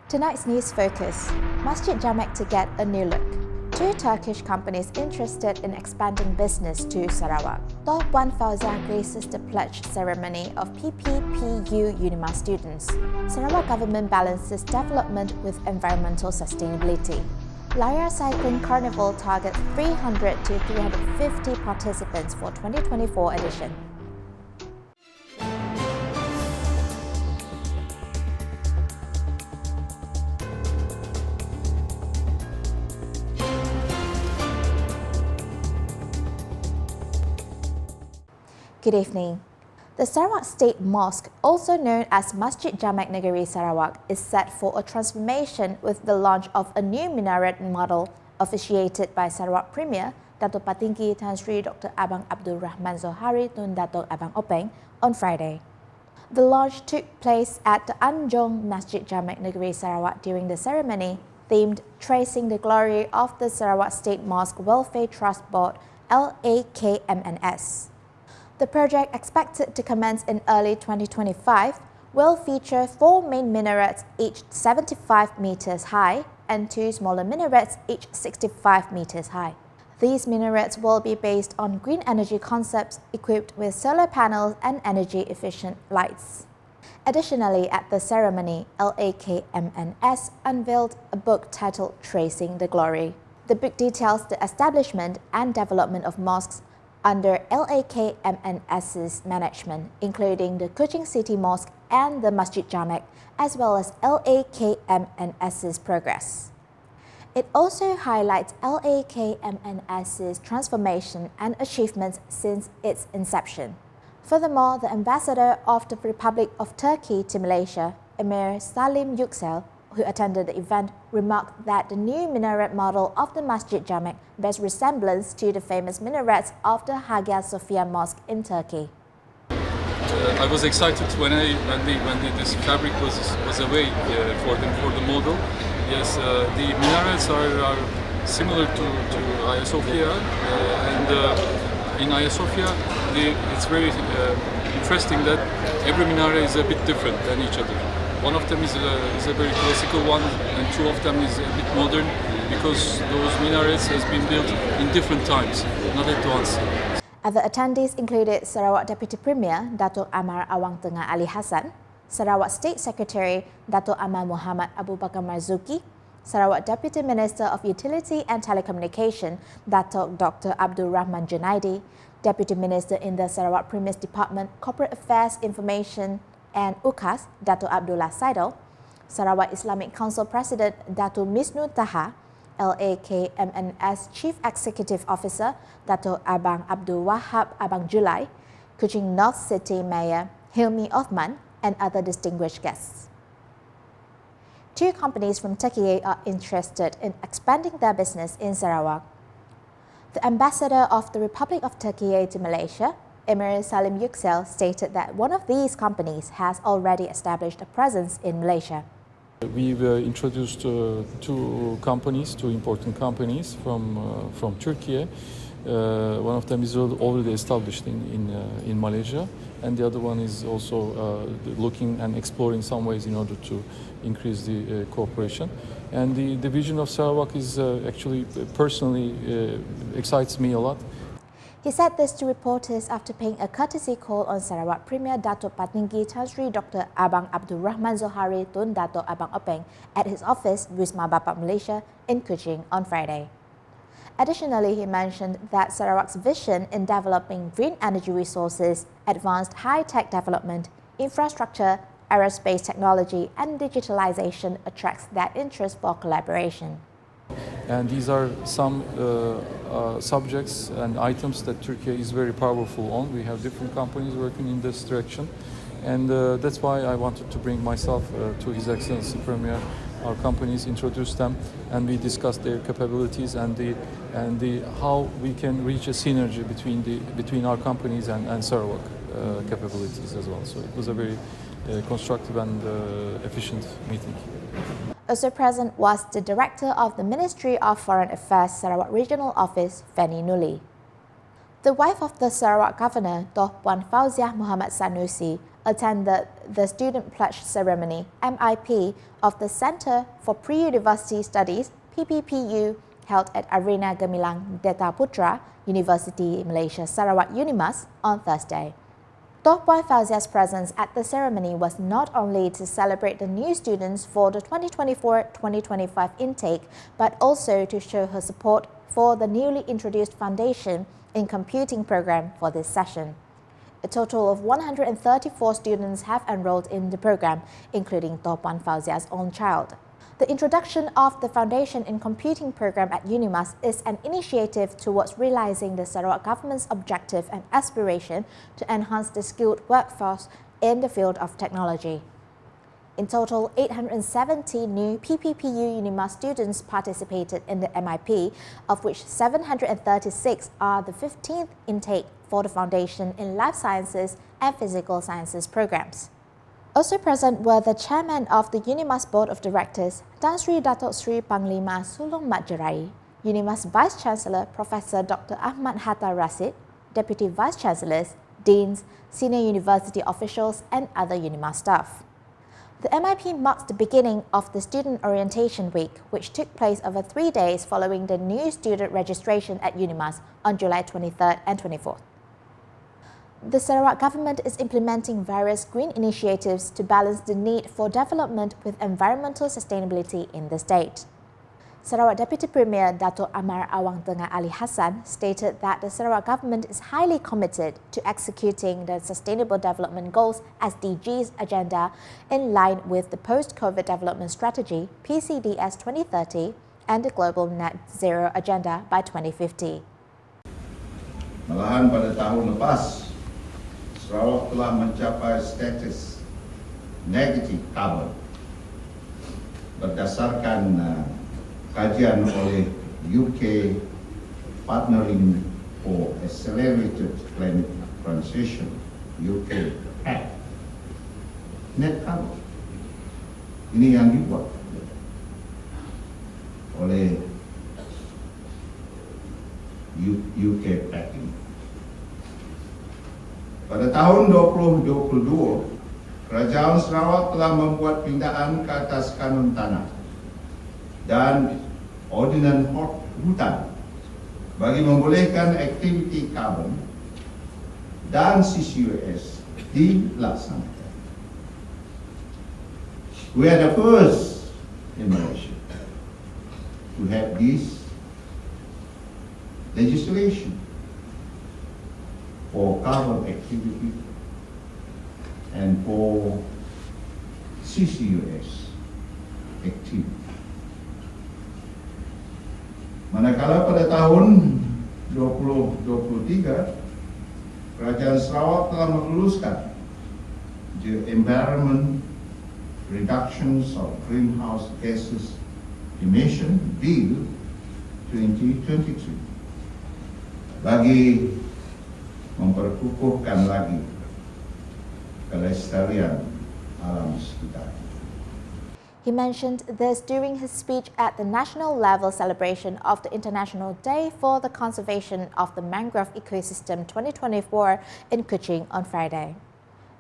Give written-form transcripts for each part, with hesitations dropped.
Tonight's news focus: Masjid Jamek to get a new look. Two Turkish companies interested in expanding business to Sarawak. Puan Fauziah graces the pledge ceremony of PPPU Unimas students. Sarawak government balances development with environmental sustainability. Layar Cycling Carnival targets 300 to 350 participants for 2024 edition. Good evening. The Sarawak State Mosque, also known as Masjid Jamek Negeri Sarawak, is set for a transformation with the launch of a new minaret model officiated by Sarawak Premier Dato' Patinggi Tan Sri Dr. Abang Abdul Rahman Zohari Tun Dato' Abang Openg on Friday. The launch took place at the Anjong Masjid Jamek Negeri Sarawak during the ceremony, themed Tracing the Glory of the Sarawak State Mosque Welfare Trust Board LAKMNS. The project, expected to commence in early 2025, will feature 4 main minarets, each 75 meters high, and 2 smaller minarets, each 65 meters high. These minarets will be based on green energy concepts equipped with solar panels and energy-efficient lights. Additionally, at the ceremony, LAKMNS unveiled a book titled Tracing the Glory. The book details the establishment and development of mosques under LAKMNS's management, including the Kuching City Mosque and the Masjid Jamek, as well as LAKMNS's progress. It also highlights LAKMNS's transformation and achievements since its inception. Furthermore, the ambassador of the Republic of Turkey to Malaysia, Emir Salim Yüksel, who attended the event, remarked that the new minaret model of the Masjid Jamek bears resemblance to the famous minarets of the Hagia Sophia Mosque in Turkey. I was excited when this fabric was away for the model. Yes, the minarets are similar to Hagia Sophia, and in Hagia Sophia, it's very interesting that every minaret is a bit different than each other. One of them is a very classical one, and 2 of them is a bit modern, because those minarets has been built in different times, not at once. Other attendees included Sarawak Deputy Premier Dato' Amar Awang Tengah Ali Hassan, Sarawak State Secretary Dato' Amar Muhammad Abu Bakar Marzuki, Sarawak Deputy Minister of Utility and Telecommunication Dato' Dr. Abdul Rahman Junaidi, Deputy Minister in the Sarawak Premier's Department Corporate Affairs, Information and UKAS Dato' Abdullah Saidal, Sarawak Islamic Council President Dato' Misnu Taha, LAKMNS Chief Executive Officer Dato' Abang Abdul Wahab Abang Julai, Kuching North City Mayor Hilmi Othman, and other distinguished guests. 2 companies from Turkey are interested in expanding their business in Sarawak. The ambassador of the Republic of Turkey to Malaysia, Emir Salim Yüksel, stated that one of these companies has already established a presence in Malaysia. We were introduced to 2 important companies from Turkey. One of them is already established in Malaysia, and the other one is also looking and exploring some ways in order to increase the cooperation. And the vision of Sarawak is actually personally excites me a lot. He said this to reporters after paying a courtesy call on Sarawak Premier Dato' Patinggi Tan Sri Dr. Abang Abdul Rahman Zohari Tun Dato' Abang Openg at his office, Wisma Bapak Malaysia, in Kuching on Friday. Additionally, he mentioned that Sarawak's vision in developing green energy resources, advanced high-tech development, infrastructure, aerospace technology and digitalization attracts their interest for collaboration. And these are some subjects and items that Turkey is very powerful on. We have different companies working in this direction, and that's why I wanted to bring myself to His Excellency Premier, our companies, introduce them, and we discuss their capabilities and how we can reach a synergy between our companies and Sarawak capabilities as well. So it was a very constructive and efficient meeting. Also present was the Director of the Ministry of Foreign Affairs Sarawak Regional Office, Fanny Nuli. The wife of the Sarawak governor, Puan Fauziah Muhammad Sanusi, attended the Student Pledge Ceremony (MIP) of the Centre for Pre-University Studies (PPPU) held at Arena Gemilang Deta Putra, University Malaysia Sarawak Unimas on Thursday. Puan Fauziah's presence at the ceremony was not only to celebrate the new students for the 2024-2025 intake, but also to show her support for the newly introduced Foundation in Computing program for this session. A total of 134 students have enrolled in the program, including Puan Fauziah's own child. The introduction of the Foundation in Computing program at Unimas is an initiative towards realizing the Sarawak government's objective and aspiration to enhance the skilled workforce in the field of technology. In total, 870 new PPPU Unimas students participated in the MIP, of which 736 are the 15th intake for the Foundation in Life Sciences and Physical Sciences programs. Also present were the chairman of the Unimas Board of Directors, Tan Sri Datuk Sri Panglima Sulong Mat Jerai, Unimas Vice Chancellor Professor Dr. Ahmad Hatta Rasid, Deputy Vice Chancellors, Deans, senior university officials and other Unimas staff. The MIP marks the beginning of the Student Orientation Week, which took place over 3 days following the new student registration at Unimas on July 23rd and 24th. The Sarawak government is implementing various green initiatives to balance the need for development with environmental sustainability in the state. Sarawak Deputy Premier Dato' Amar Awang Tengah Ali Hassan stated that the Sarawak government is highly committed to executing the Sustainable Development Goals (SDGs) agenda in line with the Post-COVID Development Strategy (PCDS 2030) and the Global Net Zero Agenda by 2050. Malahan pada tahun lepas, Sarawak telah mencapai status negative carbon berdasarkan kajian oleh UK Partnering for Accelerated Climate Transition UK Act. Net carbon ini yang dibuat oleh UK Act ini. Pada tahun 2022, Kerajaan Sarawak telah membuat pindaan ke atas kanun tanah dan ordinan hutan bagi membolehkan aktiviti karbon dan CCUS dilaksanakan. We are the first in Malaysia to have this legislation for carbon activity and for CCUS activity. Manakala pada tahun 2023, Kerajaan Sarawak telah meluluskan the Environment Reductions of Greenhouse Gases Emission Bill 2023 bagi memperkukuhkan lagi kelestarian alam sekitar. He mentioned this during his speech at the national level celebration of the International Day for the Conservation of the Mangrove Ecosystem 2024 in Kuching on Friday.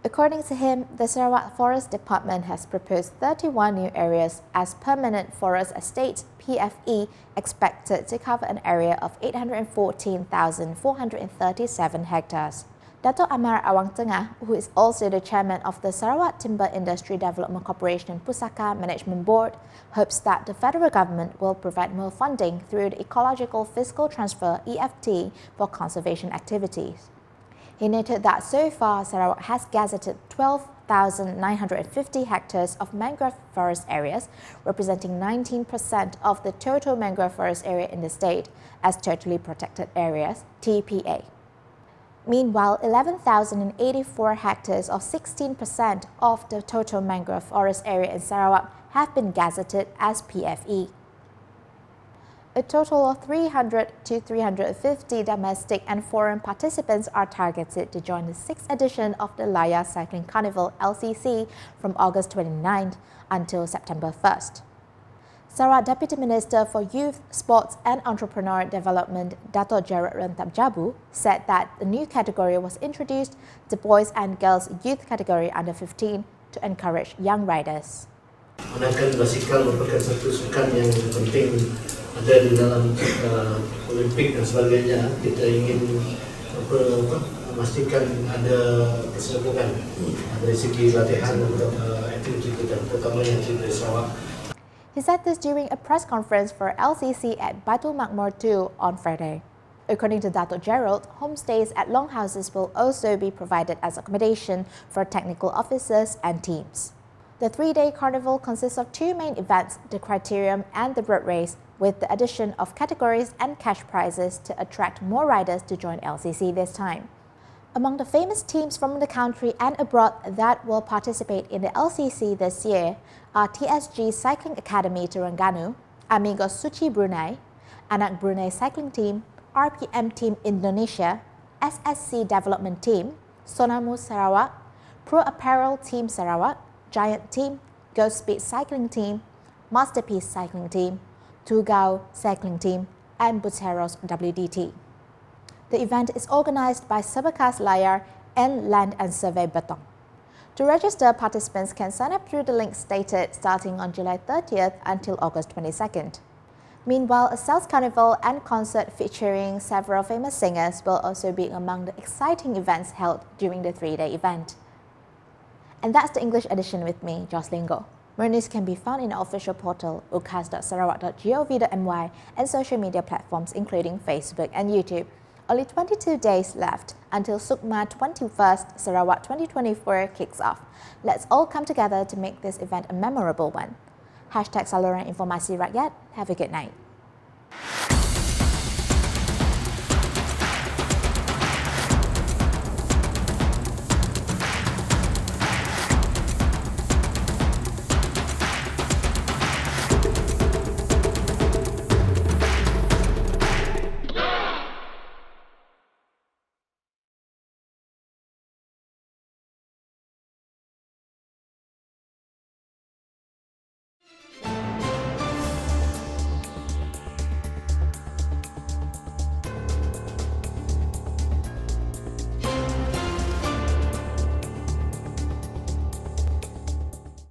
According to him, the Sarawak Forest Department has proposed 31 new areas as permanent forest estates (PFE), expected to cover an area of 814,437 hectares. Dato' Amar Awang Tengah, who is also the chairman of the Sarawak Timber Industry Development Corporation Pusaka Management Board, hopes that the federal government will provide more funding through the Ecological Fiscal Transfer (EFT) for conservation activities. He noted that so far Sarawak has gazetted 12,950 hectares of mangrove forest areas, representing 19% of the total mangrove forest area in the state, as totally protected areas (TPA). Meanwhile, 11,084 hectares or 16% of the total mangrove forest area in Sarawak have been gazetted as PFE. A total of 300 to 350 domestic and foreign participants are targeted to join the 6th edition of the Layar Cycling Carnival (LCC) from August 29th until September 1st. Sarawak Deputy Minister for Youth, Sports and Entrepreneur Development, Dato' Gerald Rentap Jabu, said that the new category was introduced, the Boys and Girls Youth category under 15, to encourage young riders. Manakan basikal merupakan satu sukan yang penting ada di dalam Olimpik dan sebagainya. Kita ingin memastikan ada keseimbangan dari segi latihan untuk aktiviti kita, terutama yang di Sarawak. He said this during a press conference for LCC at Baitul Makmur 2 on Friday. According to Dato' Gerald, homestays at longhouses will also be provided as accommodation for technical officers and teams. The three-day carnival consists of two main events, the criterium and the road race, with the addition of categories and cash prizes to attract more riders to join LCC this time. Among the famous teams from the country and abroad that will participate in the LCC this year are TSG Cycling Academy Terengganu, Amigos Suci Brunei, Anak Brunei Cycling Team, RPM Team Indonesia, SSC Development Team, Sonamu Sarawak, Pro Apparel Team Sarawak, Giant Team, Go Speed Cycling Team, Masterpiece Cycling Team, Tugau Cycling Team, and Buteros WDT. The event is organized by Sebekas Layar and Land and Survey Betong. To register, participants can sign up through the link stated starting on July 30th until August 22nd. Meanwhile, a sales carnival and concert featuring several famous singers will also be among the exciting events held during the three-day event. And that's the English edition with me, Jocelyn Go. More news can be found in our official portal, ukas.sarawak.gov.my, and social media platforms including Facebook and YouTube. Only 22 days left until Sukma 21st Sarawak 2024 kicks off. Let's all come together to make this event a memorable one. #Saluran Informasi Rakyat. Have a good night.